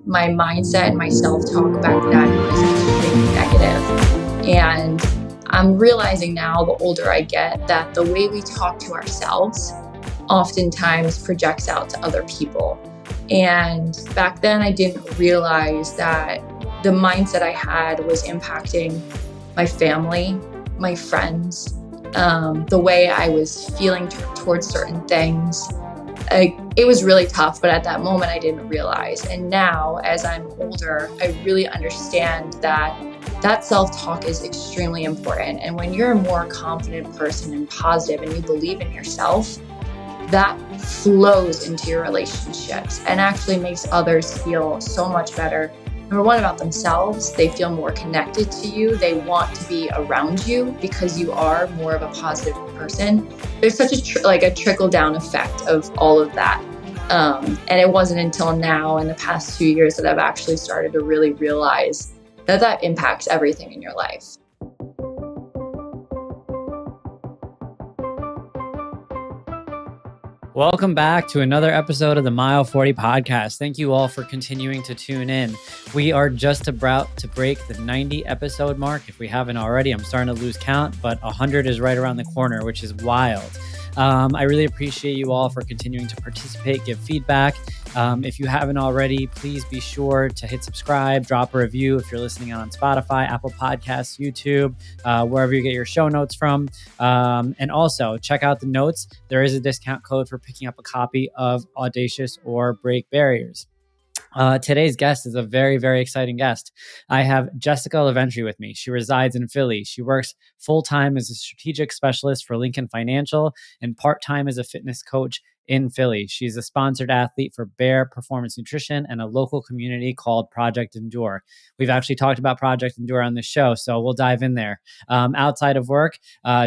my mindset and my self-talk back then was extremely negative. And I'm realizing now, the older I get, that the way we talk to ourselves oftentimes projects out to other people. And back then I didn't realize that the mindset I had was impacting my family, my friends, the way I was feeling towards certain things. It was really tough, but at that moment I didn't realize. And now, as I'm older, I really understand that self-talk is extremely important. And when you're a more confident person and positive and you believe in yourself, that flows into your relationships and actually makes others feel so much better. Number one, about themselves. They feel more connected to you. They want to be around you because you are more of a positive person. There's such a trickle down effect of all of that. And it wasn't until now, in the past 2 years, that I've actually started to really realize that impacts everything in your life. Welcome back to another episode of the Mile 40 podcast. Thank you all for continuing to tune in. We are just about to break the 90 episode mark. If we haven't already, I'm starting to lose count, but 100 is right around the corner, which is wild. I really appreciate you all for continuing to participate, give feedback. If you haven't already, please be sure to hit subscribe, drop a review if you're listening on Spotify, Apple Podcasts, YouTube, wherever you get your show notes from. And also check out the notes. There is a discount code for picking up a copy of Audacious or Break Barriers. Today's guest is a very, very exciting guest. I have Jessica Leventry with me. She resides in Philly. She works full-time as a strategic specialist for Lincoln Financial and part-time as a fitness coach in Philly. She's a sponsored athlete for Bear Performance Nutrition and a local community called Project Endure. We've actually talked about Project Endure on this show, so we'll dive in there. Outside of work,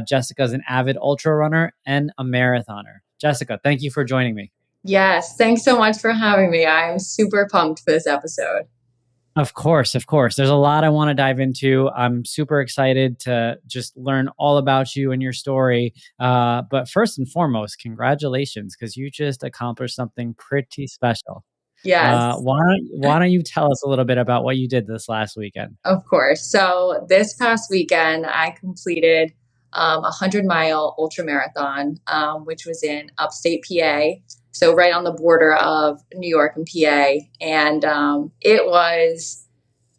Jessica's an avid ultra runner and a marathoner. Jessica, thank you for joining me. Yes, thanks so much for having me. I'm super pumped for this episode. Of course. There's a lot I want to dive into. I'm super excited to just learn all about you and your story. But first and foremost, congratulations, because you just accomplished something pretty special. Yes. Why don't you tell us a little bit about what you did this last weekend? Of course. So this past weekend, I completed a 100-mile ultra marathon, which was in upstate PA. So right on the border of New York and PA. And it was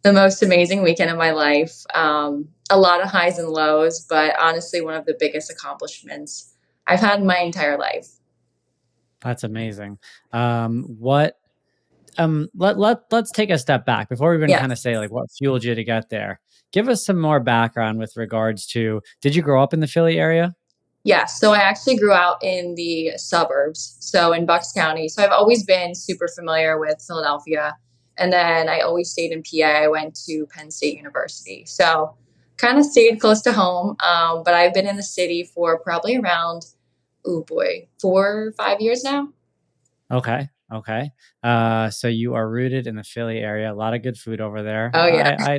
the most amazing weekend of my life. A lot of highs and lows, but honestly, one of the biggest accomplishments I've had in my entire life. That's amazing. Let's take a step back before we even kind of say like what fueled you to get there. Give us some more background with regards to, did you grow up in the Philly area? Yeah, so I actually grew out in the suburbs, so in Bucks County. So I've always been super familiar with Philadelphia. And then I always stayed in PA. I went to Penn State University. So kind of stayed close to home. But I've been in the city for probably around, 4 or 5 years now. Okay. So you are rooted in the Philly area. A lot of good food over there. Oh yeah. I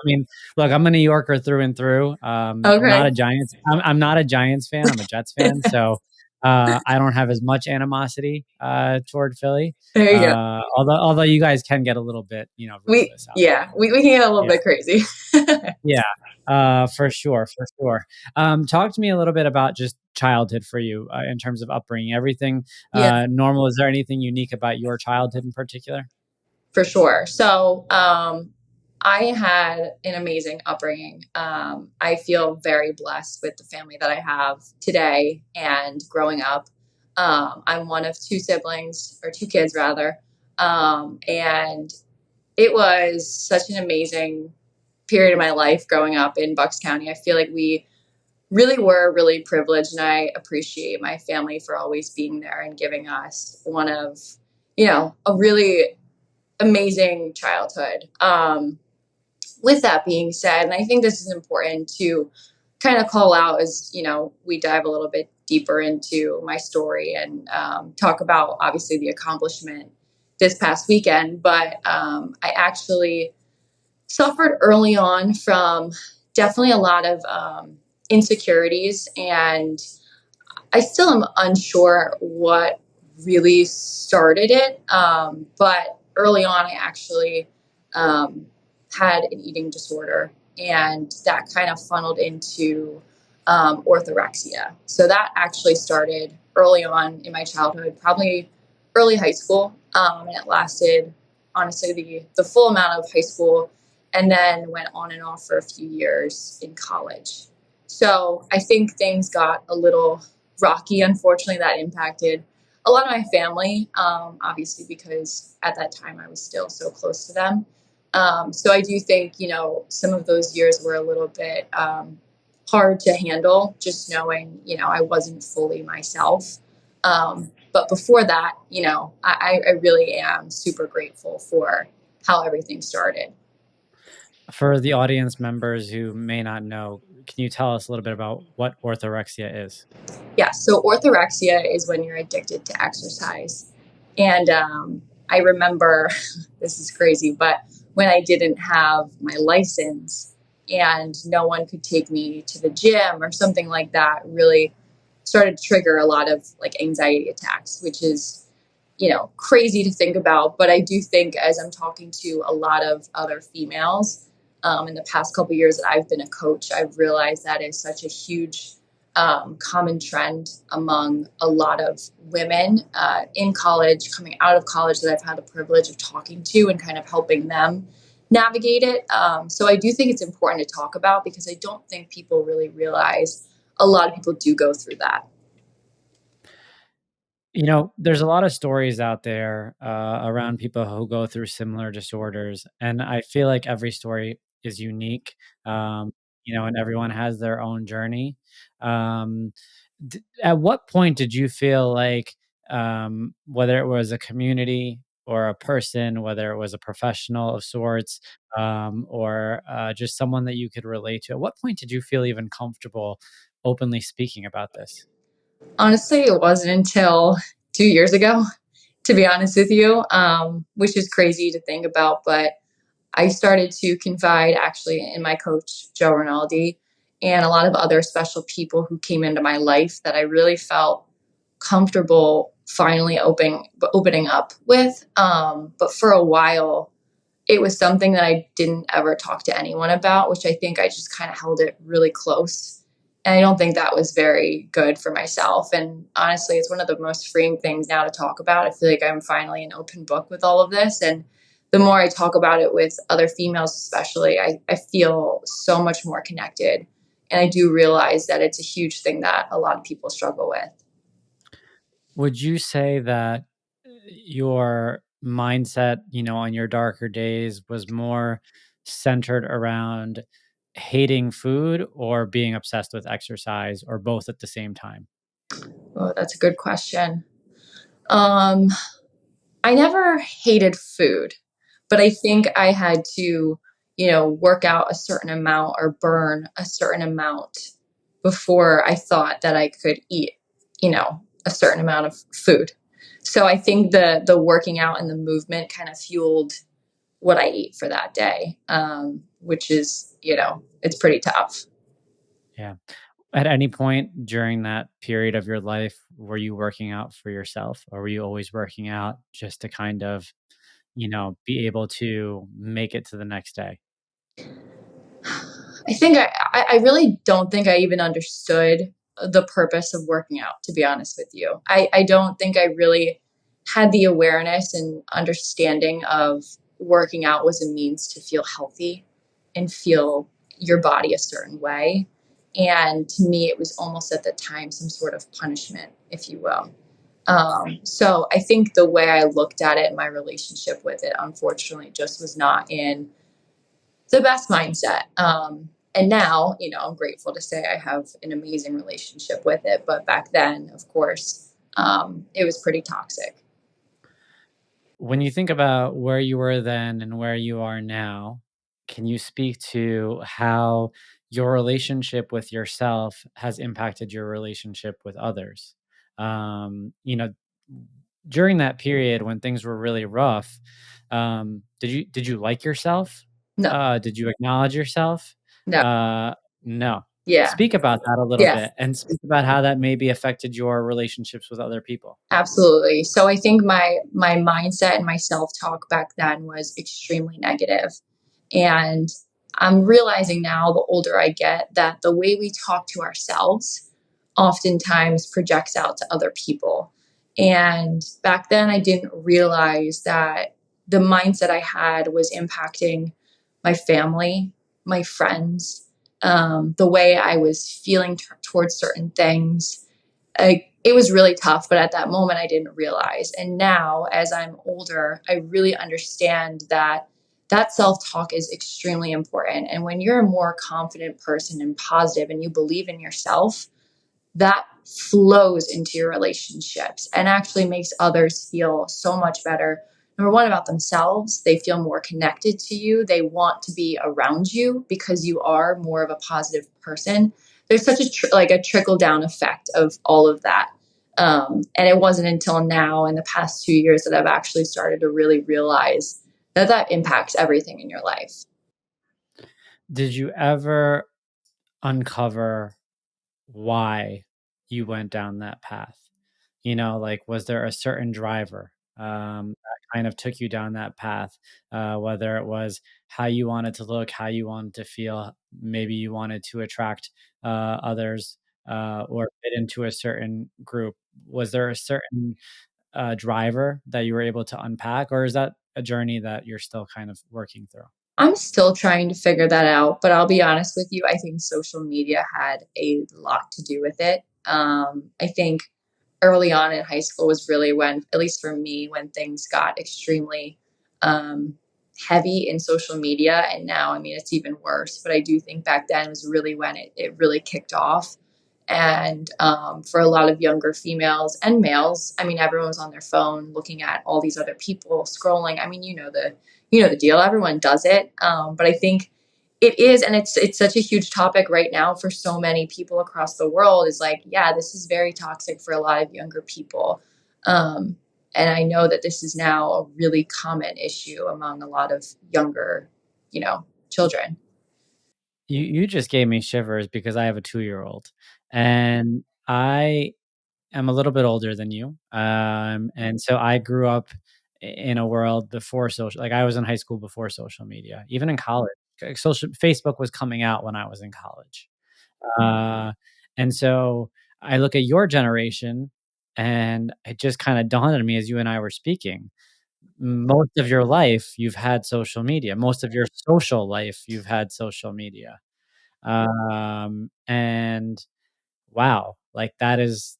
mean, look, I'm a New Yorker through and through. I'm not a Giants. I'm not a Giants fan. I'm a Jets fan. So I don't have as much animosity toward Philly. There you go. Although you guys can get a little bit, ruthless we can get a little bit crazy. Yeah, for sure. Talk to me a little bit about just childhood for you in terms of upbringing. Everything normal? Is there anything unique about your childhood in particular? For sure. So I had an amazing upbringing. I feel very blessed with the family that I have today and growing up. I'm one of two kids rather. And it was such an amazing period of my life growing up in Bucks County. I feel like we really were really privileged, and I appreciate my family for always being there and giving us one of, a really amazing childhood. With that being said, and I think this is important to kind of call out as, we dive a little bit deeper into my story and talk about obviously the accomplishment this past weekend, but I actually suffered early on from definitely a lot of insecurities, and I still am unsure what really started it. But early on, I actually um, had an eating disorder, and that kind of funneled into orthorexia. So that actually started early on in my childhood, probably early high school, and it lasted honestly the full amount of high school, and then went on and off for a few years in college. So I think things got a little rocky. Unfortunately, that impacted a lot of my family, obviously, because at that time I was still so close to them. So I do think, some of those years were a little bit hard to handle, just knowing, I wasn't fully myself. But before that, I really am super grateful for how everything started. For the audience members who may not know, can you tell us a little bit about what orthorexia is? Yeah, so orthorexia is when you're addicted to exercise. And I remember, this is crazy, but when I didn't have my license and no one could take me to the gym or something like that, really started to trigger a lot of like anxiety attacks, which is, crazy to think about. But I do think as I'm talking to a lot of other females in the past couple of years that I've been a coach, I've realized that is such a huge common trend among a lot of women in college, coming out of college, that I've had the privilege of talking to and kind of helping them navigate it. So I do think it's important to talk about, because I don't think people really realize a lot of people do go through that. There's a lot of stories out there around people who go through similar disorders, and I feel like every story is unique, and everyone has their own journey. Um, at what point did you feel like, whether it was a community or a person, whether it was a professional of sorts, or just someone that you could relate to, at what point did you feel even comfortable openly speaking about this? Honestly, it wasn't until 2 years ago, to be honest with you, which is crazy to think about. But I started to confide actually in my coach, Joe Rinaldi, and a lot of other special people who came into my life that I really felt comfortable finally opening up with. But for a while, it was something that I didn't ever talk to anyone about, which I think I just kind of held it really close. And I don't think that was very good for myself. And honestly, it's one of the most freeing things now to talk about. I feel like I'm finally an open book with all of this. And the more I talk about it with other females, especially, I feel so much more connected. And I do realize that it's a huge thing that a lot of people struggle with. Would you say that your mindset, on your darker days was more centered around hating food or being obsessed with exercise, or both at the same time? Oh, that's a good question. Um, I never hated food, but I think I had to, work out a certain amount or burn a certain amount before I thought that I could eat, a certain amount of food. So I think the working out and the movement kind of fueled what I eat for that day, which is, it's pretty tough. Yeah. At any point during that period of your life, were you working out for yourself, or were you always working out just to kind of, be able to make it to the next day? I think I really don't think I even understood the purpose of working out, to be honest with you. I don't think I really had the awareness and understanding of working out was a means to feel healthy and feel your body a certain way. And to me, it was almost at the time some sort of punishment, if you will. So I think the way I looked at it and my relationship with it, unfortunately, just was not in the best mindset. And now, I'm grateful to say I have an amazing relationship with it. But back then, of course, it was pretty toxic. When you think about where you were then and where you are now, can you speak to how your relationship with yourself has impacted your relationship with others? Um, you know, During that period when things were really rough, did you like yourself? No, Did you acknowledge yourself? no. Uh, no. Yeah. Speak about that a little Yes. bit and speak about how that maybe affected your relationships with other people. Absolutely. So I think my mindset and my self-talk back then was extremely negative. And I'm realizing now, the older I get, that the way we talk to ourselves oftentimes projects out to other people. And back then I didn't realize that the mindset I had was impacting my family, my friends, the way I was feeling towards certain things. It was really tough, but at that moment I didn't realize. And now, as I'm older, I really understand that that self-talk is extremely important. And when you're a more confident person and positive and you believe in yourself, that flows into your relationships and actually makes others feel so much better. Number one, about themselves. They feel more connected to you. They want to be around you because you are more of a positive person. There's such a like a trickle down effect of all of that. And it wasn't until now, in the past 2 years, that I've actually started to really realize that that impacts everything in your life. Did you ever uncover why you went down that path? Like, was there a certain driver that kind of took you down that path? Whether it was how you wanted to look, how you wanted to feel, maybe you wanted to attract others or fit into a certain group. Was there a certain driver that you were able to unpack, or is that a journey that you're still kind of working through? I'm still trying to figure that out, but I'll be honest with you, I think social media had a lot to do with it. I think early on in high school was really when, at least for me, when things got extremely um, heavy in social media. And now, I mean, it's even worse. But I do think back then was really when it really kicked off. And for a lot of younger females and males, I mean, everyone was on their phone looking at all these other people scrolling. I mean, you know the deal. Everyone does it. But I think it is, and it's such a huge topic right now for so many people across the world. Is like, yeah, this is very toxic for a lot of younger people, um, and I know that this is now a really common issue among a lot of younger, children. You just gave me shivers because I have a 2-year-old, and I am a little bit older than you, and so I grew up in a world before social like, I was in high school before social media, even in college. Social Facebook was coming out when I was in college, uh, and so I look at your generation, and it just kinda dawned on me as you and I were speaking. Most of your life, you've had social media. Most of your social life, you've had social media. And wow, like that is,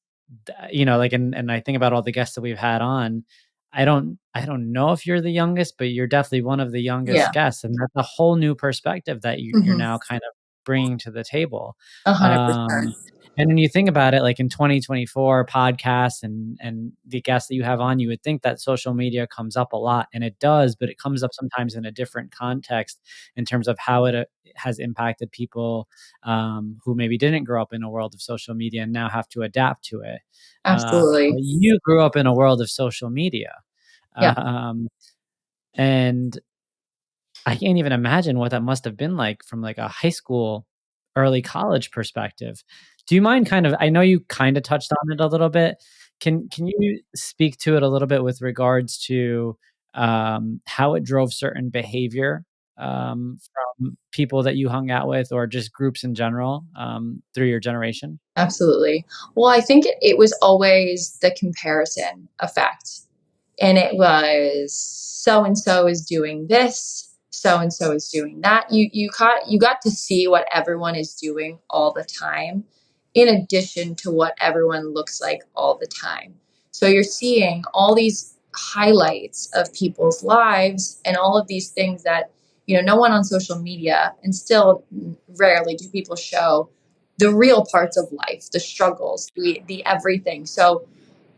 like, and I think about all the guests that we've had on. I don't know if you're the youngest, but you're definitely one of the youngest Yeah. guests, and that's a whole new perspective that you're Hmm. now kind of bringing to the table. 100%. Um, and when you think about it, like in 2024 podcasts and the guests that you have on, you would think that social media comes up a lot, and it does, but it comes up sometimes in a different context in terms of how it has impacted people who maybe didn't grow up in a world of social media and now have to adapt to it. Absolutely. But you grew up in a world of social media. Yeah. Um, and I can't even imagine what that must have been like from like a high school, early college perspective. Do you mind kind of, I know you kind of touched on it a little bit. Can you speak to it a little bit with regards to how it drove certain behavior from people that you hung out with or just groups in general through your generation? Absolutely. Well, I think it was always the comparison effect. And it was so and so is doing this, so and so is doing that. You got to see what everyone is doing all the time, in addition to what everyone looks like all the time. So you're seeing all these highlights of people's lives and all of these things that no one on social media, and still rarely do people show the real parts of life, the struggles, the everything. So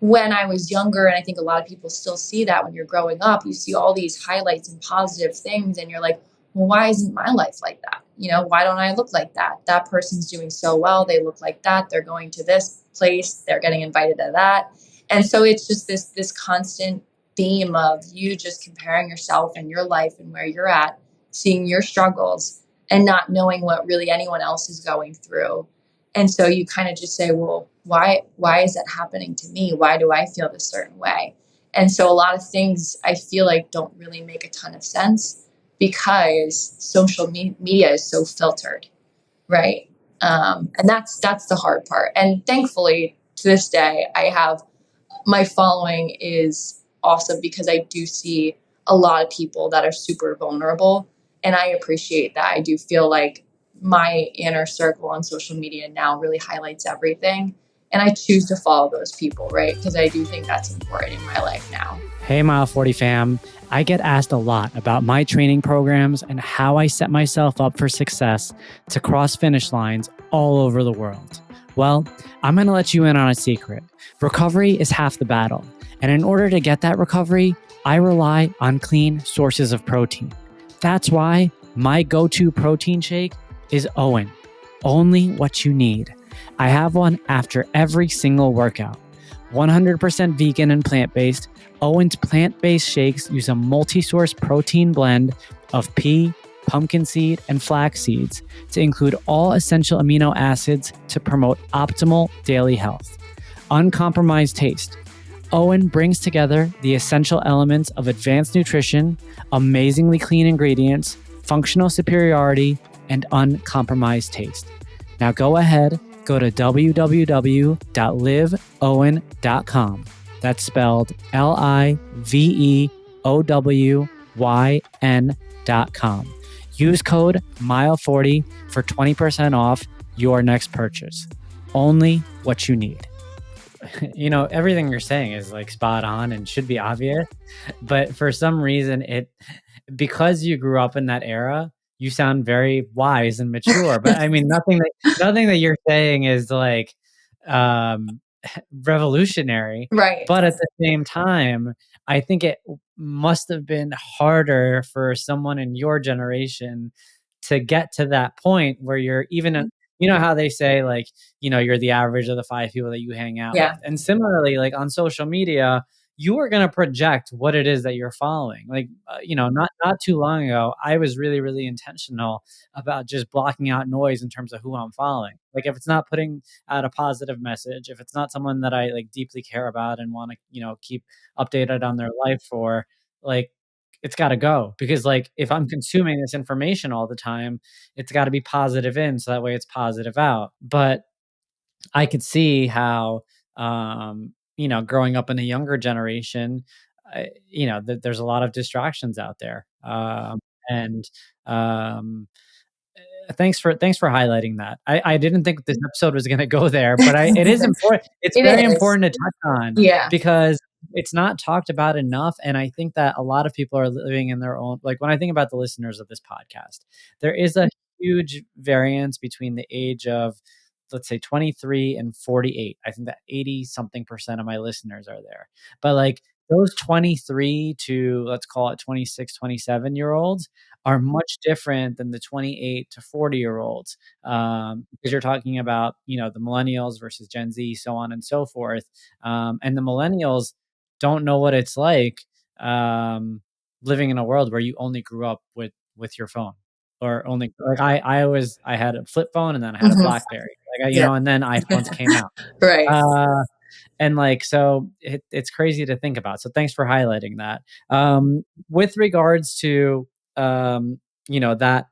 when I was younger, and I think a lot of people still see that when you're growing up, you see all these highlights and positive things, and you're like, well, why isn't my life like that? Why don't I look like that? That person's doing so well. They look like that. They're going to this place. They're getting invited to that. And so it's just this constant theme of you just comparing yourself and your life and where you're at, seeing your struggles, and not knowing what really anyone else is going through. And so you kind of just say, well, why is that happening to me? Why do I feel this certain way? And so a lot of things I feel like don't really make a ton of sense because social media is so filtered, right? And that's the hard part. And thankfully, to this day, I have my following is awesome because I do see a lot of people that are super vulnerable, and I appreciate that. I do feel like my inner circle on social media now really highlights everything, and I choose to follow those people, right? Because I do think that's important in my life now. Hey, Mile 40 fam. I get asked a lot about my training programs and how I set myself up for success to cross finish lines all over the world. Well, I'm going to let you in on a secret. Recovery is half the battle. And in order to get that recovery, I rely on clean sources of protein. That's why my go-to protein shake is Owen. Only what you need. I have one after every single workout. 100% vegan and plant-based, Owen's plant-based shakes use a multi-source protein blend of pea, pumpkin seed, and flax seeds to include all essential amino acids to promote optimal daily health. Uncompromised taste. Owen brings together the essential elements of advanced nutrition, amazingly clean ingredients, functional superiority, and uncompromised taste. Now go ahead, go to www.liveowen.com. That's spelled LIVEOWYN.com. Use code MILE40 for 20% off your next purchase. Only what you need. You know, everything you're saying is like spot on and should be obvious, but for some reason because you grew up in that era, you sound very wise and mature. But I mean, nothing that you're saying is like revolutionary. Right. But at the same time, I think it must have been harder for someone in your generation to get to that point where you're even, you know how they say, like, you know, you're the average of the 5 people that you hang out Yeah. with. And similarly, like on social media, you are going to project what it is that you're following. Like, you know, not too long ago, I was really, really intentional about just blocking out noise in terms of who I'm following. Like, if it's not putting out a positive message, if it's not someone that I like deeply care about and want to, you know, keep updated on their life for, like, it's got to go. Because like, if I'm consuming this information all the time, it's got to be positive in, so that way it's positive out. But I could see how, you know, growing up in a younger generation, you know, there's a lot of distractions out there. And um, thanks for highlighting that. I didn't think this episode was going to go there, but it is important. It's It very is. important to touch on Yeah. because it's not talked about enough. And I think that a lot of people are living in their own, like when I think about the listeners of this podcast, there is a huge variance between the age of, let's say, 23 and 48. I think that 80 something percent of my listeners are there. But like those 23 to, let's call it 26, 27-year olds are much different than the 28 to 40-year olds, because you're talking about, you know, the millennials versus Gen Z, so on and so forth. And the millennials don't know what it's like, living in a world where you only grew up with your phone, or only like I had a flip phone and then I had a BlackBerry, like, you Yeah. know, and then iPhones came out. Right. And like, so it's crazy to think about. So thanks for highlighting that. With regards to, you know, that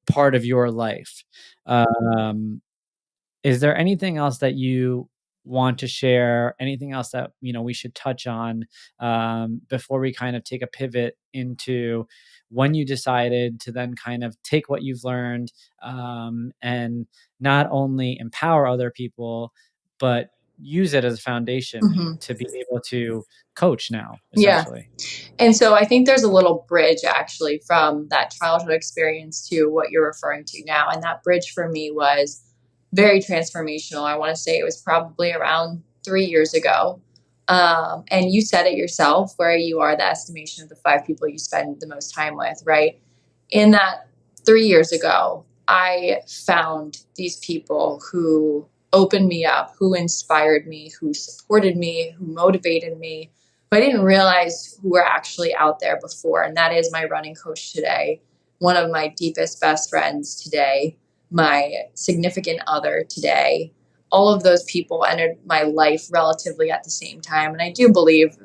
part of your life, is there anything else that you want to share? Anything else that, you know, we should touch on, before we kind of take a pivot into when you decided to then kind of take what you've learned, and not only empower other people, but use it as a foundation to be able to coach now, Yeah. essentially. And so I think there's a little bridge actually from that childhood experience to what you're referring to now. And that bridge for me was very transformational. I want to say it was probably around 3 years ago. And you said it yourself, where you are the estimation of the 5 people you spend the most time with, right? In that 3 years ago, I found these people who opened me up, who inspired me, who supported me, who motivated me, but I didn't realize who were actually out there before. And that is my running coach today, one of my deepest best friends today, my significant other today, all of those people entered my life relatively at the same time. And I do believe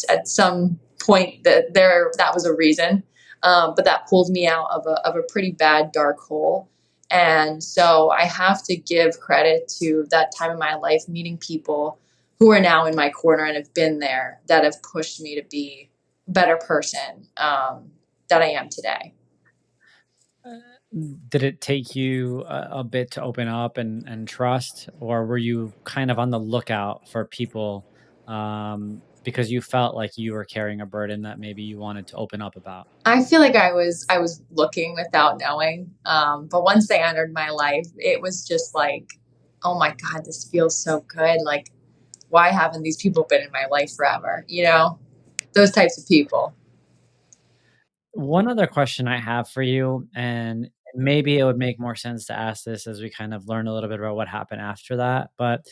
at some point that was a reason, but that pulled me out of a pretty bad dark hole. And so I have to give credit to that time in my life, meeting people who are now in my corner and have been there, that have pushed me to be a better person that I am today. Did it take you a bit to open up and trust, or were you kind of on the lookout for people because you felt like you were carrying a burden that maybe you wanted to open up about? I feel like I was looking without knowing, but once they entered my life, it was just like, oh my God, this feels so good. Like, why haven't these people been in my life forever? Those types of people. One other question I have for you, and maybe it would make more sense to ask this as we kind of learn a little bit about what happened after that. But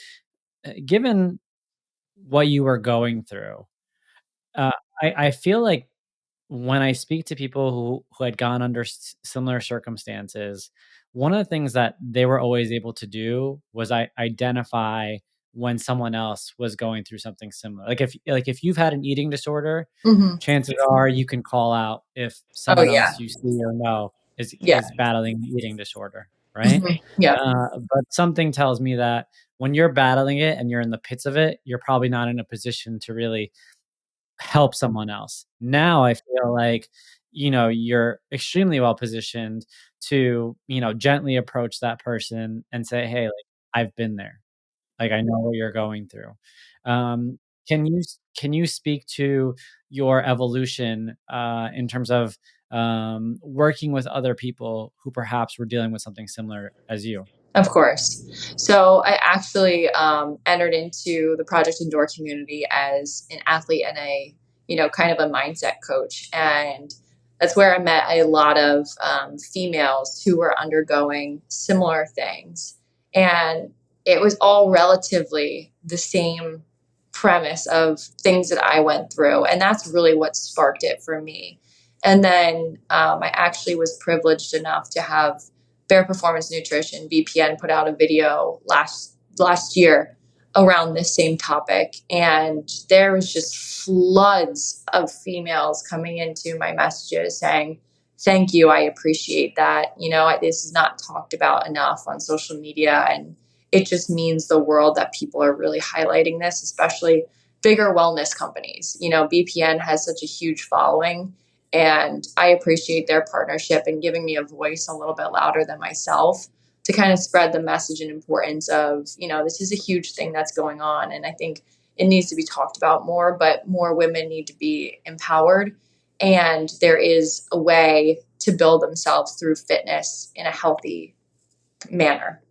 given what you were going through, uh, I feel like when I speak to people who had gone under similar circumstances, one of the things that they were always able to do was identify when someone else was going through something similar. Like if you've had an eating disorder, Hmm. chances are you can call out if Oh someone yeah, else you see or know yeah, is battling an eating disorder, right? hmm, yeah, But something tells me that when you're battling it and you're in the pits of it, you're probably not in a position to really help someone else. Now I feel like, you're extremely well positioned to, gently approach that person and say, "Hey, like, I've been there. Like, I know what you're going through." Um, can you speak to your evolution, in terms of, working with other people who perhaps were dealing with something similar as you? of course. So I actually entered into the Project Indoor community as an athlete and kind of a mindset coach. And that's where I met a lot of females who were undergoing similar things. And it was all relatively the same premise of things that I went through. And that's really what sparked it for me. And then I actually was privileged enough to have Bare Performance Nutrition, BPN, put out a video last year around this same topic, and there was just floods of females coming into my messages saying, "Thank you, I appreciate that. This is not talked about enough on social media, and it just means the world that people are really highlighting this, especially bigger wellness companies. BPN has such a huge following, and I appreciate their partnership and giving me a voice a little bit louder than myself to kind of spread the message and importance of, this is a huge thing that's going on. And I think it needs to be talked about more, but more women need to be empowered. And there is a way to build themselves through fitness in a healthy manner.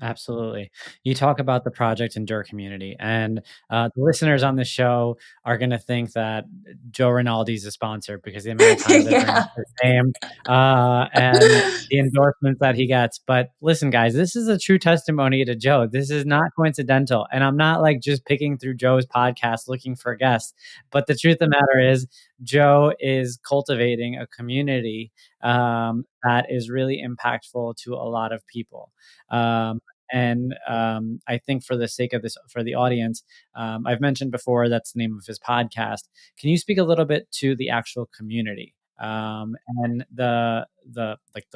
Absolutely. You talk about the Project Endure community, and the listeners on the show are going to think that Joe Rinaldi is a sponsor because the amount of times I bring up Yeah. his name and the endorsements that he gets. But listen, guys, this is a true testimony to Joe. This is not coincidental. And I'm not like just picking through Joe's podcast looking for guests. But the truth of the matter is, Joe is cultivating a community that is really impactful to a lot of people. Um, and I think for the sake of this, for the audience, I've mentioned before that's the name of his podcast. Can you speak a little bit to the actual community and the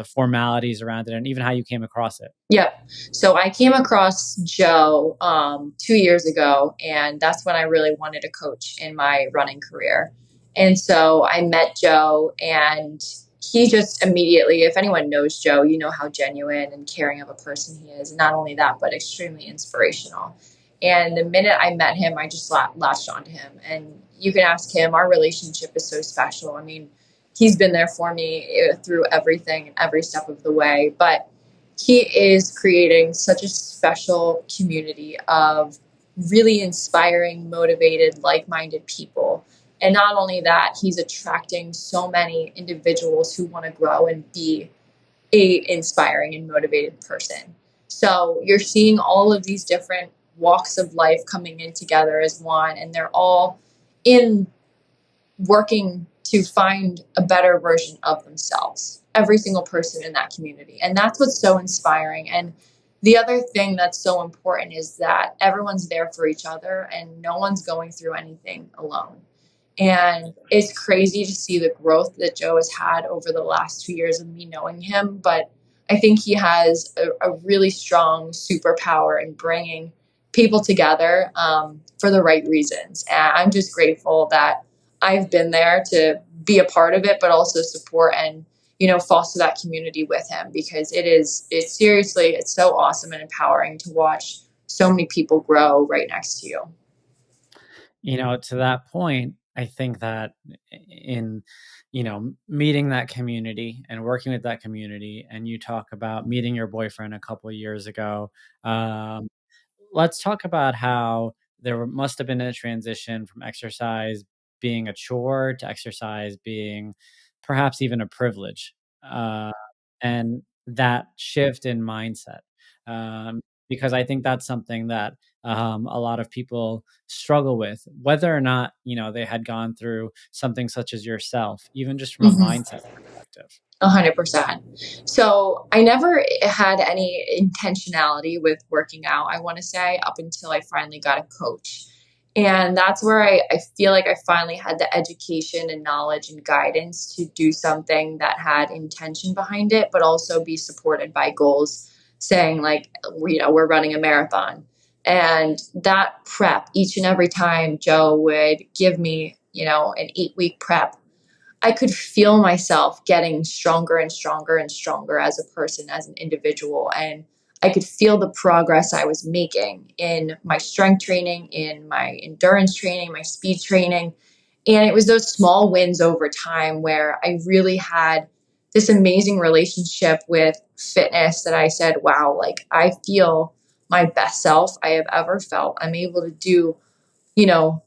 formalities around it, and even how you came across it? Yep. So I came across Joe 2 years ago, and that's when I really wanted a coach in my running career. And so I met Joe, and he just immediately, if anyone knows Joe, you know how genuine and caring of a person he is. Not only that, but extremely inspirational. And the minute I met him, I just latched onto him. And you can ask him, our relationship is so special. I mean, he's been there for me through everything and every step of the way. But he is creating such a special community of really inspiring, motivated, like minded people. And not only that, he's attracting so many individuals who want to grow and be a inspiring and motivated person. So you're seeing all of these different walks of life coming in together as one, and they're all in working to find a better version of themselves, every single person in that community. And that's what's so inspiring. And the other thing that's so important is that everyone's there for each other and no one's going through anything alone. And it's crazy to see the growth that Joe has had over the last 2 years of me knowing him. But I think he has a really strong superpower in bringing people together for the right reasons. And I'm just grateful that I've been there to be a part of it, but also support and, foster that community with him, because it's seriously, it's so awesome and empowering to watch so many people grow right next to you. To that point, I think that in, meeting that community and working with that community, and you talk about meeting your boyfriend a couple of years ago, um, let's talk about how there must have been a transition from exercise being a chore to exercise being perhaps even a privilege, uh, and that shift in mindset. Um, because I think that's something that a lot of people struggle with, whether or not they had gone through something such as yourself, even just from a Mhm. mindset perspective. 100%. So I never had any intentionality with working out, I want to say, up until I finally got a coach. And that's where I feel like I finally had the education and knowledge and guidance to do something that had intention behind it, but also be supported by goals saying, like, we're running a marathon. And that prep, each and every time Joe would give me, an 8-week prep, I could feel myself getting stronger and stronger and stronger as a person, as an individual. And I could feel the progress I was making in my strength training, in my endurance training, my speed training. And it was those small wins over time where I really had this amazing relationship with fitness that I said, wow, like I feel my best self I have ever felt. I'm able to do, you know,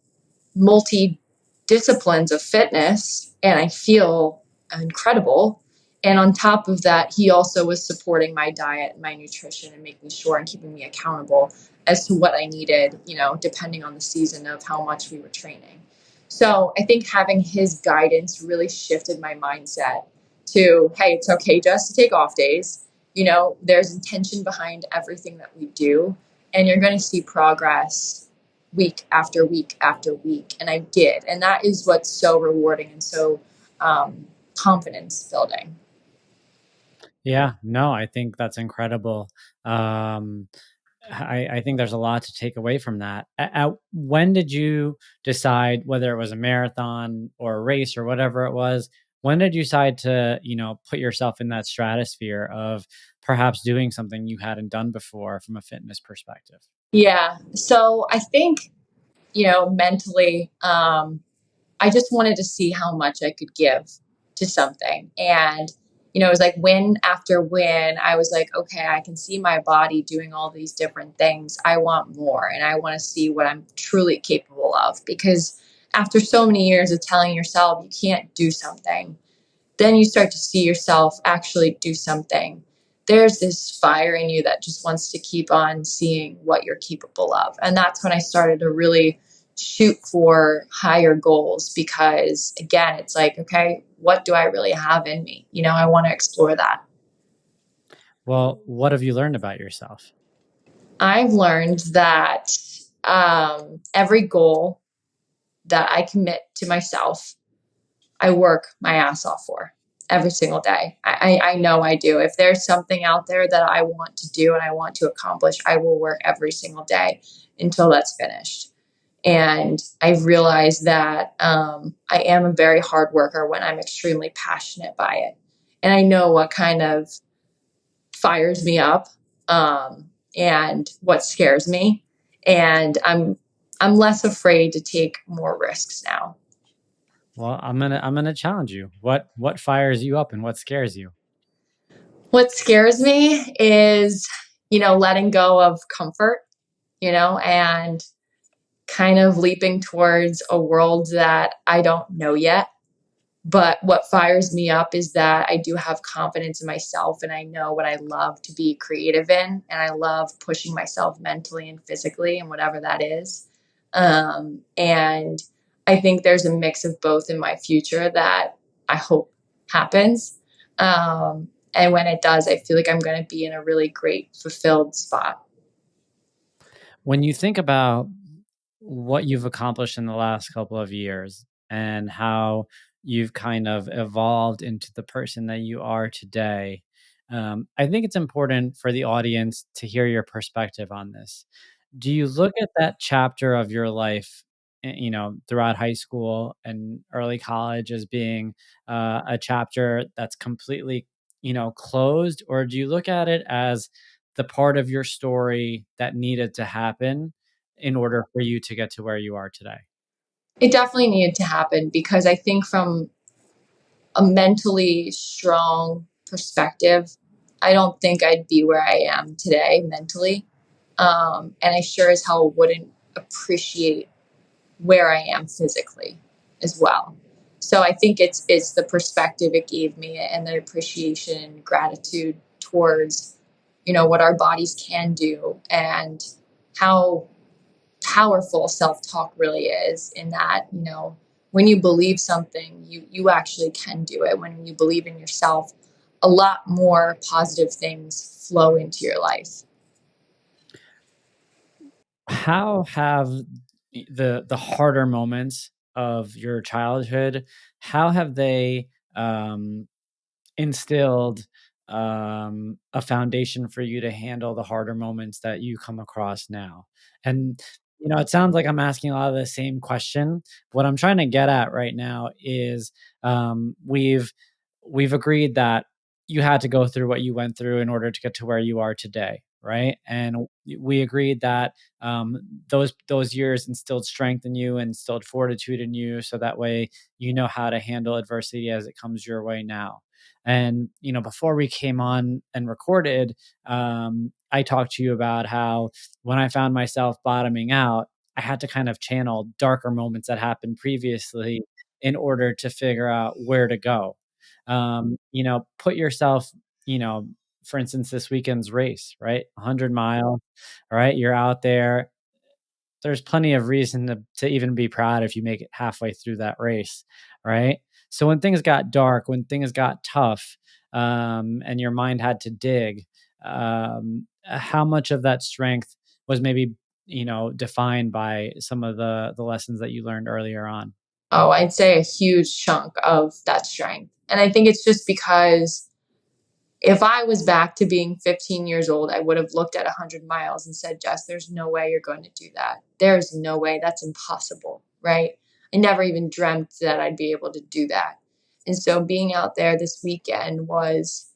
multi disciplines of fitness and I feel incredible. And on top of that, he also was supporting my diet and my nutrition and making sure and keeping me accountable as to what I needed, depending on the season of how much we were training. So I think having his guidance really shifted my mindset to, hey, it's okay just to take off days. There's intention behind everything that we do, and you're going to see progress week after week after week. And I did. And that is what's so rewarding and so confidence building. Yeah, no, I think that's incredible. Um, I think there's a lot to take away from that. When did you decide, whether it was a marathon or a race or whatever it was, when did you decide to, put yourself in that stratosphere of perhaps doing something you hadn't done before from a fitness perspective? Yeah. So I think, mentally, I just wanted to see how much I could give to something. And, it was like win after win. I was like, okay, I can see my body doing all these different things. I want more and I want to see what I'm truly capable of. Because after so many years of telling yourself you can't do something, then you start to see yourself actually do something. There's this fire in you that just wants to keep on seeing what you're capable of. And that's when I started to really shoot for higher goals because, again, it's like, okay, what do I really have in me? I want to explore that. Well, what have you learned about yourself? I've learned that every goal that I commit to myself, I work my ass off for every single day. I know I do. If there's something out there that I want to do and I want to accomplish, I will work every single day until that's finished. And I've realized that I am a very hard worker when I'm extremely passionate by it. And I know what kind of fires me up and what scares me. And I'm less afraid to take more risks now. Well, I'm gonna challenge you. What fires you up and what scares you? What scares me is, letting go of comfort, and kind of leaping towards a world that I don't know yet. But what fires me up is that I do have confidence in myself and I know what I love to be creative in. And I love pushing myself mentally and physically and whatever that is. And I think there's a mix of both in my future that I hope happens. And when it does, I feel like I'm going to be in a really great, fulfilled spot. When you think about what you've accomplished in the last couple of years and how you've kind of evolved into the person that you are today, I think it's important for the audience to hear your perspective on this. Do you look at that chapter of your life, throughout high school and early college as being a chapter that's completely, closed, or do you look at it as the part of your story that needed to happen in order for you to get to where you are today? It definitely needed to happen because I think from a mentally strong perspective, I don't think I'd be where I am today mentally. And I sure as hell wouldn't appreciate where I am physically as well. So I think it's the perspective it gave me and the appreciation and gratitude towards, what our bodies can do and how powerful self-talk really is in that, when you believe something, you actually can do it. When you believe in yourself, a lot more positive things flow into your life. How have the harder moments of your childhood, how have they instilled a foundation for you to handle the harder moments that you come across now? And it sounds like I'm asking a lot of the same question. What I'm trying to get at right now is we've agreed that you had to go through what you went through in order to get to where you are today, right? And we agreed that um, those years instilled strength in you, instilled fortitude in you, so that way you know how to handle adversity as it comes your way now. And before we came on and recorded, I talked to you about how when I found myself bottoming out, I had to kind of channel darker moments that happened previously in order to figure out where to go. Put yourself, you know, for instance, this weekend's race, right? 100 mile, all right? You're out there. There's plenty of reason to even be proud if you make it halfway through that race, right? So when things got dark, when things got tough, and your mind had to dig, how much of that strength was maybe defined by some of the lessons that you learned earlier on? Oh, I'd say a huge chunk of that strength. And I think it's just because if I was back to being 15 years old, I would have looked at 100 miles and said, Jess, there's no way you're going to do that. There's no way. That's impossible, right? I never even dreamt that I'd be able to do that. And so being out there this weekend it was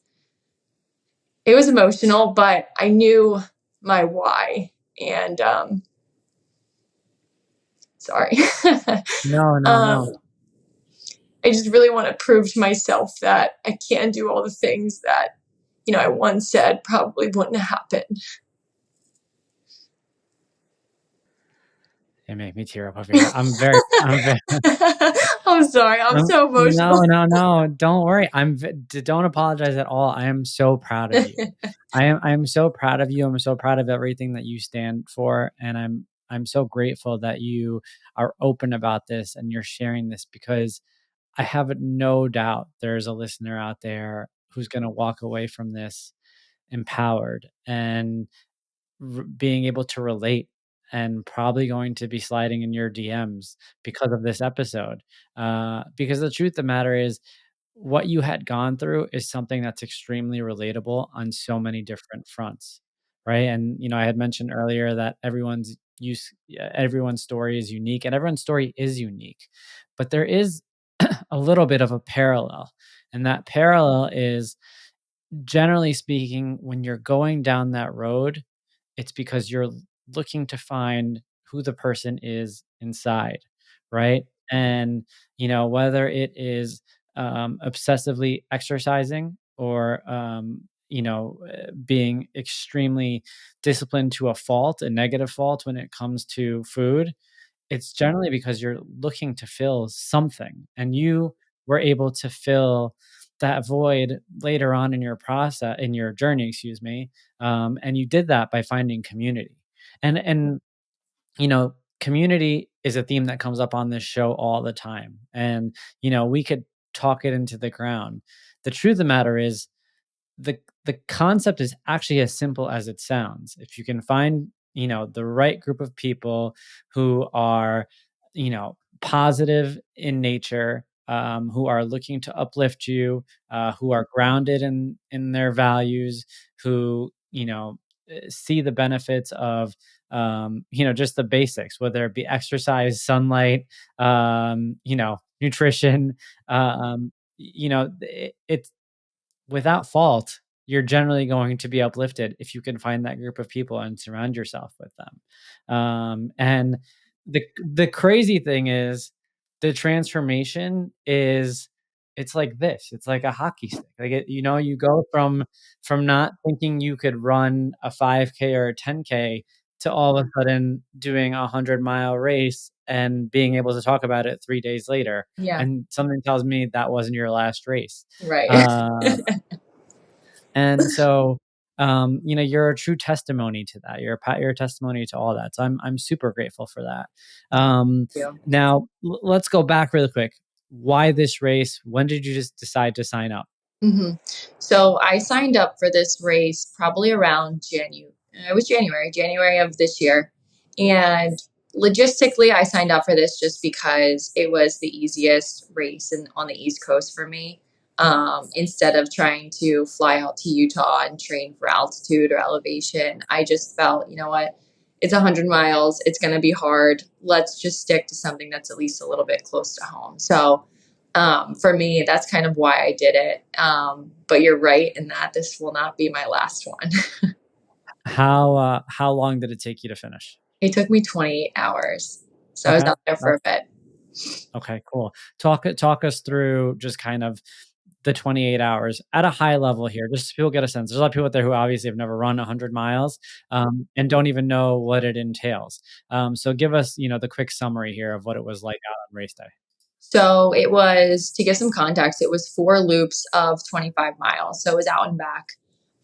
emotional, but I knew my why. And sorry. No, no, um, no. I just really want to prove to myself that I can do all the things that, I once said probably wouldn't happen. You make me tear up over here. I'm very, I'm sorry. I'm so no, emotional. no, no. Don't worry. Don't apologize at all. I am so proud of you. I am so proud of you. I'm so proud of everything that you stand for, and I'm so grateful that you are open about this and you're sharing this because I have no doubt there's a listener out there who's going to walk away from this empowered and being able to relate and probably going to be sliding in your DMs because of this episode. Because the truth of the matter is, what you had gone through is something that's extremely relatable on so many different fronts, right? And I had mentioned earlier that everyone's story is unique, and everyone's story is unique, but there is a little bit of a parallel, and that parallel is, generally speaking, when you're going down that road, it's because you're looking to find who the person is inside, right? And, whether it is obsessively exercising or, being extremely disciplined to a fault, a negative fault when it comes to food, it's generally because you're looking to fill something, and you were able to fill that void later on in your journey, excuse me, and you did that by finding community. And community is a theme that comes up on this show all the time. And, we could talk it into the ground. The truth of the matter is, the concept is actually as simple as it sounds. If you can find, the right group of people who are, positive in nature, who are looking to uplift you, who are grounded in their values, who, see the benefits of, just the basics, whether it be exercise, sunlight, nutrition, it's without fault, you're generally going to be uplifted if you can find that group of people and surround yourself with them. And the crazy thing is, the transformation is, it's like this. It's like a hockey stick. Like you go from not thinking you could run a 5K or a 10K to all of a sudden doing a 100-mile race and being able to talk about it 3 days later. Yeah. And something tells me that wasn't your last race. Right. Uh, and so, you're a true testimony to that. You're a testimony to all that. So I'm super grateful for that. Yeah. Now let's go back really quick. Why this race? When did you just decide to sign up? hmm So I signed up for this race probably around January. It was January of this year. And logistically, I signed up for this just because it was the easiest race on the East Coast for me. Instead of trying to fly out to Utah and train for altitude or elevation, I just felt, you know what? It's 100 miles. It's going to be hard. Let's just stick to something that's at least a little bit close to home. So, for me, that's kind of why I did it. But you're right in that this will not be my last one. How long did it take you to finish? It took me 28 hours. So I was Okay. out there for a bit. Okay, cool. Talk us through just kind of the 28 hours at a high level here, just so people get a sense. There's a lot of people out there who obviously have never run 100 miles, and don't even know what it entails. So give us, the quick summary here of what it was like out on race day. So it was, to give some context, it was 4 loops of 25 miles. So it was out and back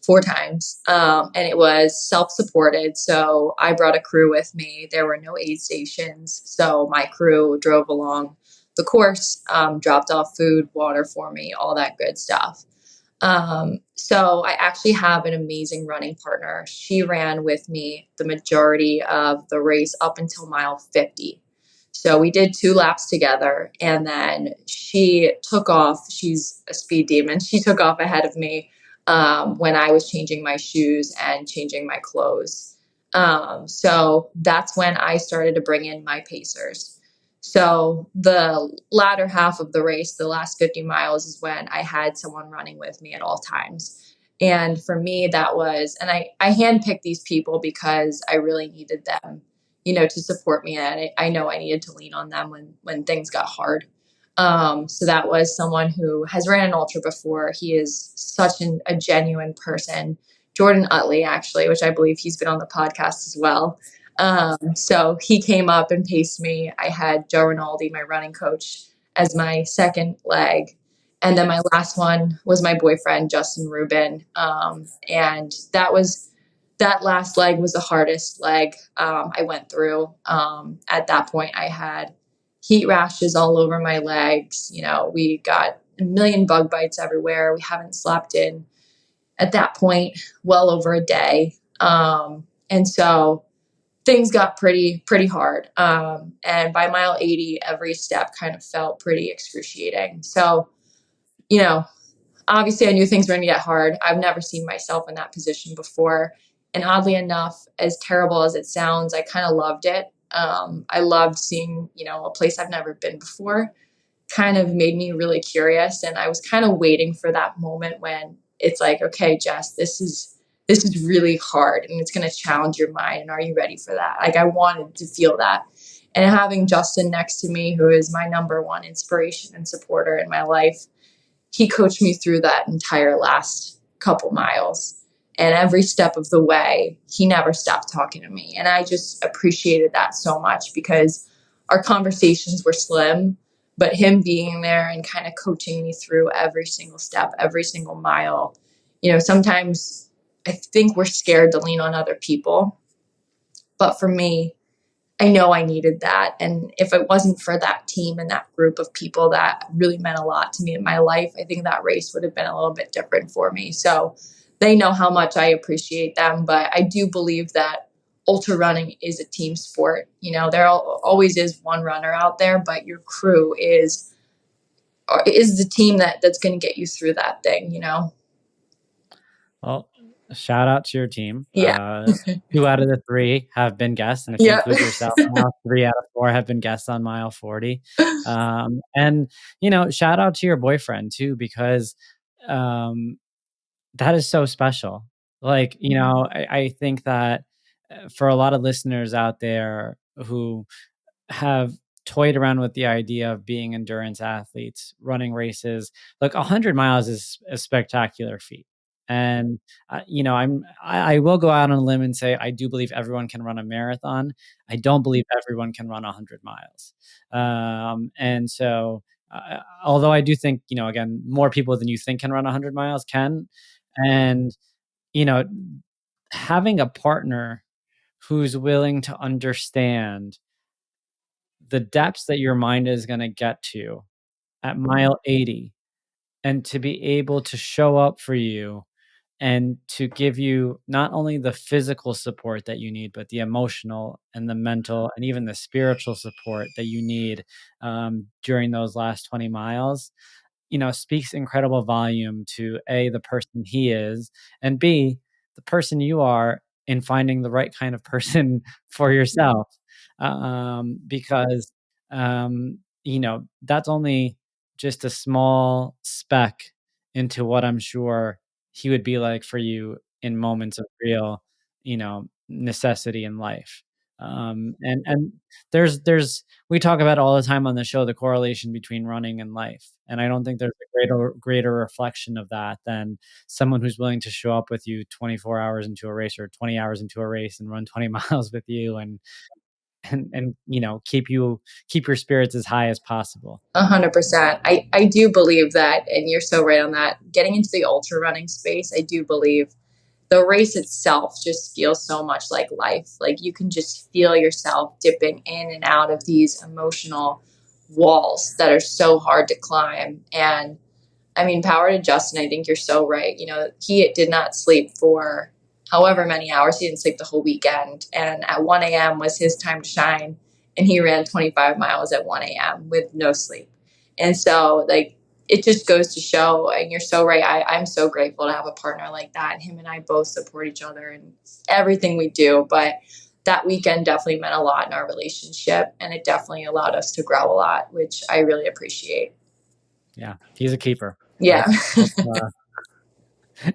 4 times. And it was self supported. So I brought a crew with me. There were no aid stations. So my crew drove along the course, dropped off food, water for me, all that good stuff. So I actually have an amazing running partner. She ran with me the majority of the race up until mile 50. So we did 2 laps together, and then she took off. She's a speed demon. She took off ahead of me when I was changing my shoes and changing my clothes. So that's when I started to bring in my pacers. So the latter half of the race, the last 50 miles, is when I had someone running with me at all times. And for me, that was, and I handpicked these people because I really needed them, to support me. And I know I needed to lean on them when things got hard. So that was someone who has ran an ultra before. He is such a genuine person. Jordan Utley, actually, which I believe he's been on the podcast as well. So he came up and paced me. I had Joe Rinaldi, my running coach, as my second leg. And then my last one was my boyfriend, Justin Rubin. And that last leg was the hardest leg I went through. At that point, I had heat rashes all over my legs. We got a million bug bites everywhere. We haven't slept in, at that point, well over a day. And so things got pretty hard. And by mile 80, every step kind of felt pretty excruciating. So, you know, obviously I knew things were going to get hard. I've never seen myself in that position before. And oddly enough, as terrible as it sounds, I kind of loved it. I loved seeing, a place I've never been before. Kind of made me really curious. And I was kind of waiting for that moment when it's like, okay, Jess, this is really hard and it's going to challenge your mind. And are you ready for that? Like, I wanted to feel that. And having Justin next to me, who is my number one inspiration and supporter in my life, he coached me through that entire last couple miles. And every step of the way, he never stopped talking to me. And I just appreciated that so much because our conversations were slim, but him being there and kind of coaching me through every single step, every single mile. Sometimes I think we're scared to lean on other people. But for me, I know I needed that. And if it wasn't for that team and that group of people that really meant a lot to me in my life, I think that race would have been a little bit different for me. So they know how much I appreciate them. But I do believe that ultra running is a team sport. There always is one runner out there, but your crew is the team that's going to get you through that thing. Well, shout out to your team. Yeah. 2 out of the 3 have been guests, and if you Yeah. include yourself now, 3 out of 4 have been guests on Mile 40. And, shout out to your boyfriend too, because, um, that is so special. Like, I think that, for a lot of listeners out there who have toyed around with the idea of being endurance athletes, running races. Look, 100 miles is a spectacular feat. And I will go out on a limb and say I do believe everyone can run a marathon. I don't believe everyone can run 100 miles. And so, although I do think, again, more people than you think can run 100 miles can. And, you know, having a partner who's willing to understand the depths that your mind is gonna get to at mile 80, and to be able to show up for you and to give you not only the physical support that you need, but the emotional and the mental and even the spiritual support that you need, during those last 20 miles, speaks incredible volume to A, the person he is, and B, the person you are in finding the right kind of person for yourself. Because, that's only just a small speck into what I'm sure he would be like for you in moments of real, necessity in life. And there's we talk about all the time on the show the correlation between running and life, and I don't think there's a greater reflection of that than someone who's willing to show up with you 24 hours into a race or 20 hours into a race and run 20 miles with you and keep your spirits as high as possible. 100%. I do believe that, and you're so right on that. Getting into the ultra running space, I do believe the race itself just feels so much like life. Like you can just feel yourself dipping in and out of these emotional walls that are so hard to climb. And I mean, power to Justin. I think you're so right. He did not sleep for however many hours. He didn't sleep the whole weekend. And at 1 a.m. was his time to shine. And he ran 25 miles at 1 a.m. with no sleep. And so, like, it just goes to show, and you're so right. I'm so grateful to have a partner like that. And him and I both support each other in everything we do. But that weekend definitely meant a lot in our relationship. And it definitely allowed us to grow a lot, which I really appreciate. Yeah, he's a keeper. Yeah.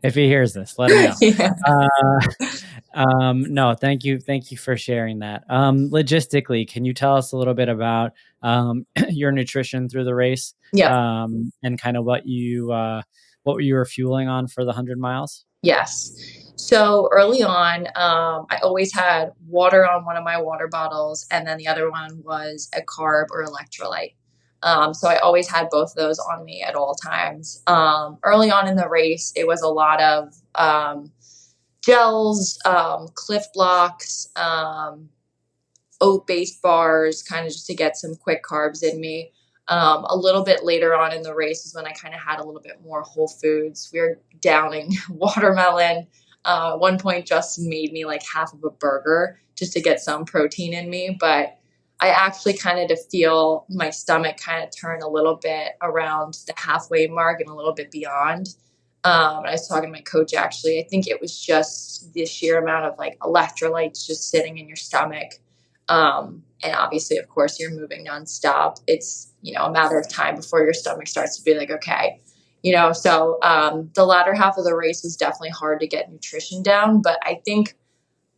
If he hears this, let him know. Yeah. No, thank you for sharing that. Logistically, can you tell us a little bit about your nutrition through the race, Yeah. and kind of what you were fueling on for the 100 miles? Yes. So early on, I always had water on one of my water bottles, and then the other one was a carb or electrolyte. So I always had both of those on me at all times. Early on in the race, it was a lot of gels, Cliff Blocks, oat-based bars, kind of just to get some quick carbs in me. A little bit later on in the race is when I kind of had a little bit more whole foods. We were downing watermelon. At one point, Justin made me like half of a burger just to get some protein in me. But I actually kind of to feel my stomach kind of turn a little bit around the halfway mark and a little bit beyond. I was talking to my coach actually. I think it was just the sheer amount of like electrolytes just sitting in your stomach. And obviously, of course, you're moving nonstop. It's, a matter of time before your stomach starts to be like, okay, so the latter half of the race was definitely hard to get nutrition down, but I think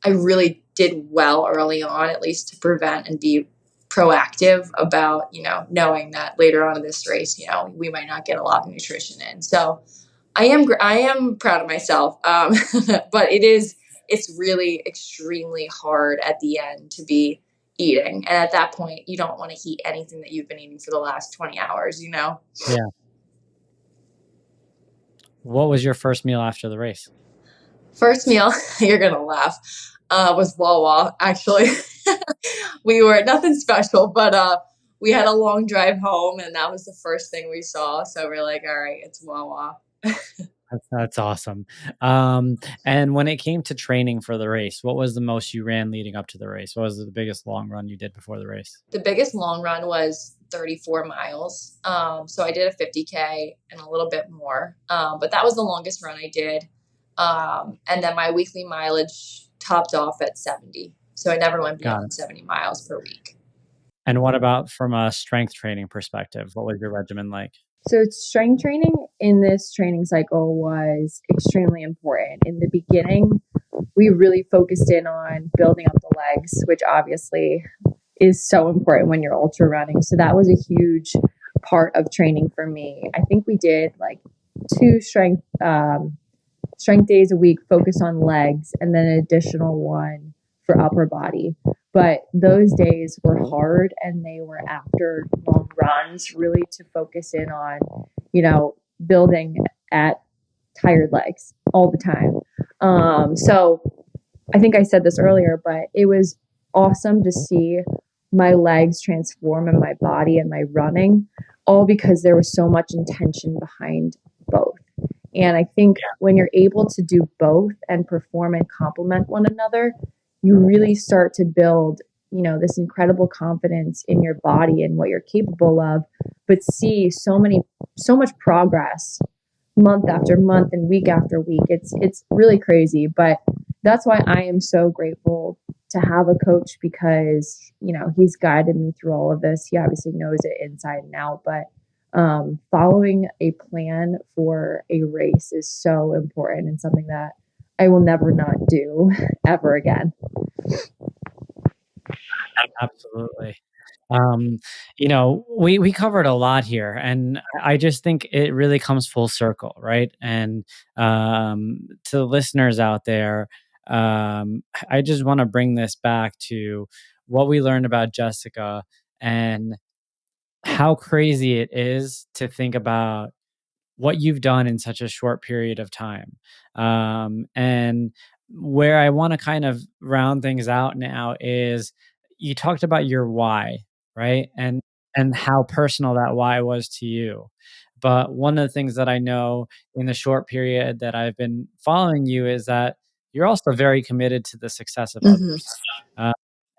I really did well early on, at least to prevent and be proactive about, knowing that later on in this race, we might not get a lot of nutrition in. So I am proud of myself. But it's really extremely hard at the end to be eating. And at that point, you don't want to eat anything that you've been eating for the last 20 hours. Yeah. What was your first meal after the race? First meal, you're going to laugh, was Wawa, actually. we were nothing special, but we had a long drive home, and that was the first thing we saw. So we're like, all right, it's Wawa. That's awesome. And when it came to training for the race, what was the most you ran leading up to the race? What was the biggest long run you did before the race? The biggest long run was 34 miles. So I did a 50K and a little bit more, but that was the longest run I did. And then my weekly mileage topped off at 70. So I never went Got it. beyond 70 miles per week. And what about from a strength training perspective? What was your regimen like? So strength training in this training cycle was extremely important. In the beginning, we really focused in on building up the legs, which obviously is so important when you're ultra running. So that was a huge part of training for me. I think we did like 2 strength days a week focused on legs, and then an additional one for upper body. But those days were hard, and they were after long runs, really to focus in on, building at tired legs all the time. So I think I said this earlier, but it was awesome to see my legs transform in my body and my running, all because there was so much intention behind both. And I think when you're able to do both and perform and complement one another, you really start to build, this incredible confidence in your body and what you're capable of, but see so much progress month after month and week after week. It's really crazy, but that's why I am so grateful to have a coach, because, he's guided me through all of this. He obviously knows it inside and out, but following a plan for a race is so important and something that I will never not do ever again. Absolutely. We covered a lot here, and I just think it really comes full circle, right? And to the listeners out there, I just want to bring this back to what we learned about Jessica and how crazy it is to think about what you've done in such a short period of time. And where I want to kind of round things out now is you talked about your why, right? And how personal that why was to you. But one of the things that I know in the short period that I've been following you is that you're also very committed to the success of Mm-hmm. others. Uh,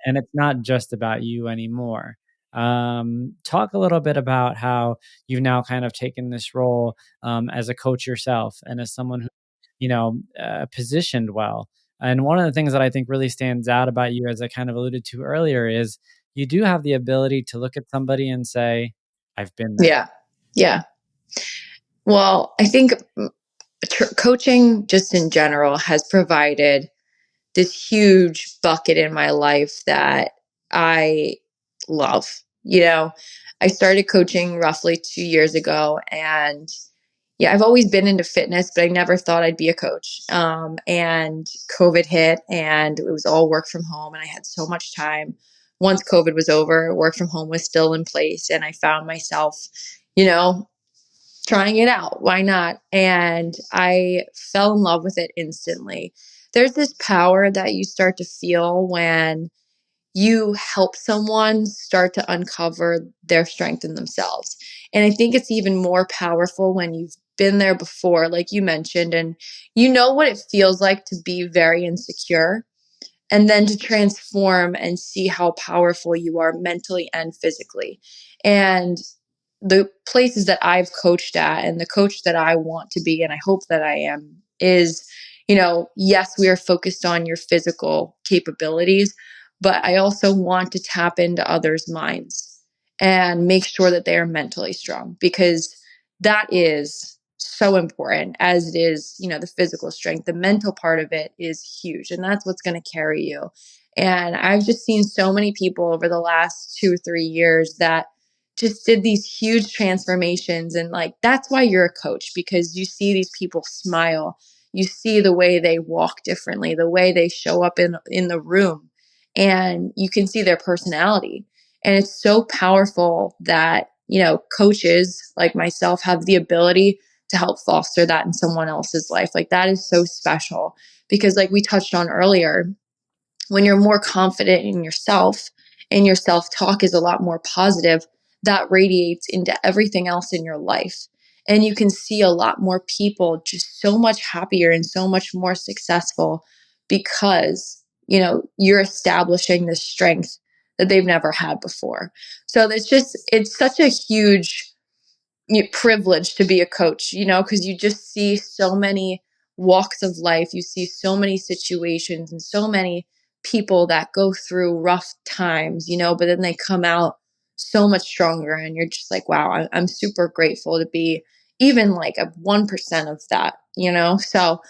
and it's not just about you anymore. Talk a little bit about how you've now kind of taken this role as a coach yourself and as someone who, positioned well. And one of the things that I think really stands out about you, as I kind of alluded to earlier, is you do have the ability to look at somebody and say, I've been there. Yeah. Yeah. Well, I think coaching just in general has provided this huge bucket in my life that I love. I started coaching roughly 2 years ago, and I've always been into fitness, but I never thought I'd be a coach. And COVID hit, and it was all work from home, and I had so much time. Once COVID was over, work from home was still in place, and I found myself, trying it out. Why not? And I fell in love with it instantly. There's this power that you start to feel when you help someone start to uncover their strength in themselves. And I think it's even more powerful when you've been there before, like you mentioned, and you know what it feels like to be very insecure, and then to transform and see how powerful you are mentally and physically. And the places that I've coached at and the coach that I want to be, and I hope that I am, is, yes, we are focused on your physical capabilities, but I also want to tap into others' minds and make sure that they are mentally strong, because that is so important as it is, the physical strength. The mental part of it is huge, and that's what's going to carry you. And I've just seen so many people over the last 2 or 3 years that just did these huge transformations. And like, that's why you're a coach, because you see these people smile. You see the way they walk differently, the way they show up in the room, and you can see their personality. And it's so powerful that, coaches like myself have the ability to help foster that in someone else's life. Like, that is so special, because like we touched on earlier, when you're more confident in yourself and your self-talk is a lot more positive, that radiates into everything else in your life. And you can see a lot more people just so much happier and so much more successful because, you're establishing this strength that they've never had before. So it's such a huge privilege to be a coach, because you just see so many walks of life. You see so many situations and so many people that go through rough times, but then they come out so much stronger. And you're just like, wow, I'm super grateful to be even like a 1% of that. So,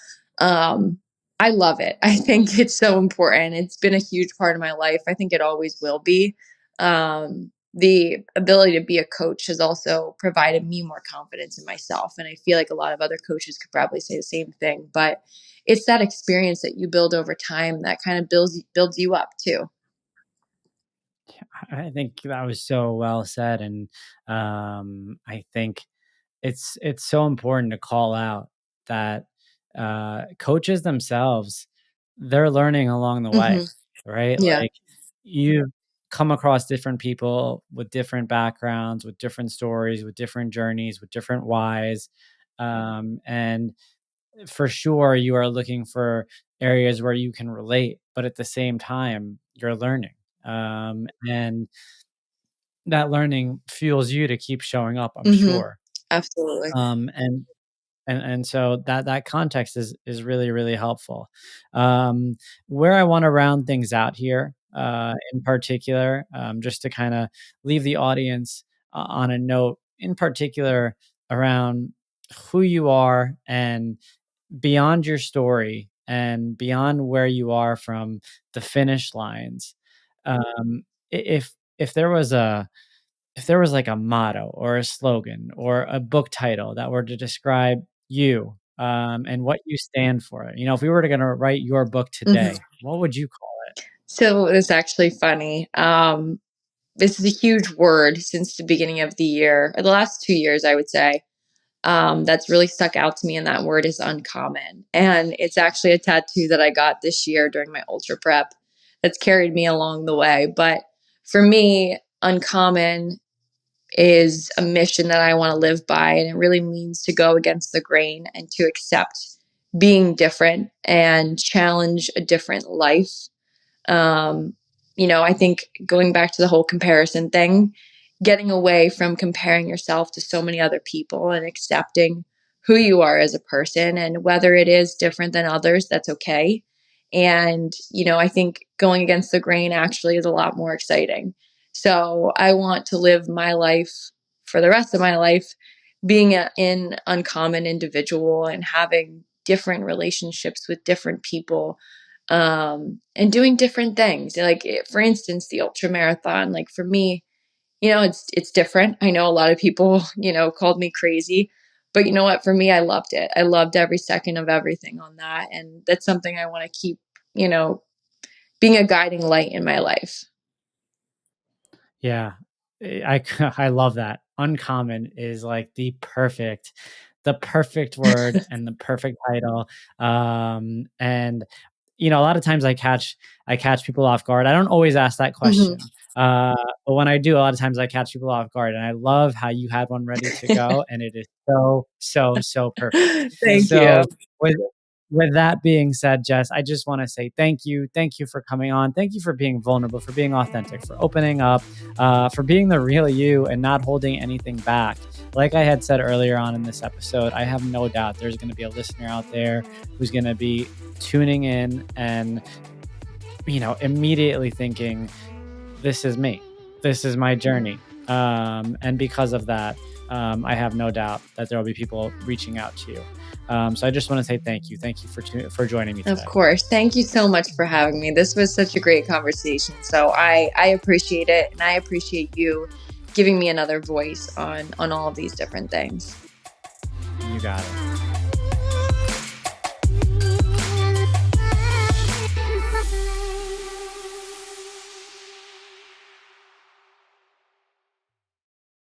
I love it. I think it's so important. It's been a huge part of my life. I think it always will be. The ability to be a coach has also provided me more confidence in myself. And I feel like a lot of other coaches could probably say the same thing, but it's that experience that you build over time that kind of builds you up too. I think that was so well said. And I think it's so important to call out that coaches themselves, they're learning along the way, Hmm. right? Yeah. Like, you come across different people with different backgrounds, with different stories, with different journeys, with different whys. And for sure, you are looking for areas where you can relate, but at the same time, you're learning. And that learning fuels you to keep showing up, I'm Hmm. sure. Absolutely. And so that context is really, really helpful. Where I want to round things out here, in particular, just to kind of leave the audience on a note in particular around who you are and beyond your story and beyond where you are from the finish lines. If there was like a motto or a slogan or a book title that were to describe you, and what you stand for, if we were to gonna write your book Hmm. today, what would you call it? So it's actually funny. This is a huge word since the beginning of the year, or the last 2 years, I would say. That's really stuck out to me, and that word is uncommon. And it's actually a tattoo that I got this year during my ultra prep that's carried me along the way. But for me, uncommon is a mission that I want to live by, and it really means to go against the grain and to accept being different and challenge a different life. um, I think going back to the whole comparison thing, getting away from comparing yourself to so many other people and accepting who you are as a person, and whether it is different than others, that's okay. And, I think going against the grain actually is a lot more exciting. So I want to live my life for the rest of my life being an uncommon individual and having different relationships with different people, and doing different things. Like, for instance, the ultra marathon. Like, for me, it's different. I know a lot of people, called me crazy, but you know what? For me, I loved it. I loved every second of everything on that, and that's something I want to keep, you know, being a guiding light in my life. Yeah. I love that. Uncommon is like the perfect word and the perfect title. And a lot of times I catch people off guard. I don't always ask that Hmm. question. But when I do, a lot of times I catch people off guard, and I love how you had one ready to go, and it is so, so, so perfect. Thank you. So with with that being said, Jess, I just want to say thank you. Thank you for coming on. Thank you for being vulnerable, for being authentic, for opening up, for being the real you and not holding anything back. Like I had said earlier on in this episode, I have no doubt there's going to be a listener out there who's going to be tuning in and immediately thinking, this is me, this is my journey. And because of that, I have no doubt that there will be people reaching out to you. So I just want to say thank you for joining me Of today. course. Thank you so much for having me. This was such a great conversation. So I appreciate it, and I appreciate you giving me another voice on all of these different things. You got it.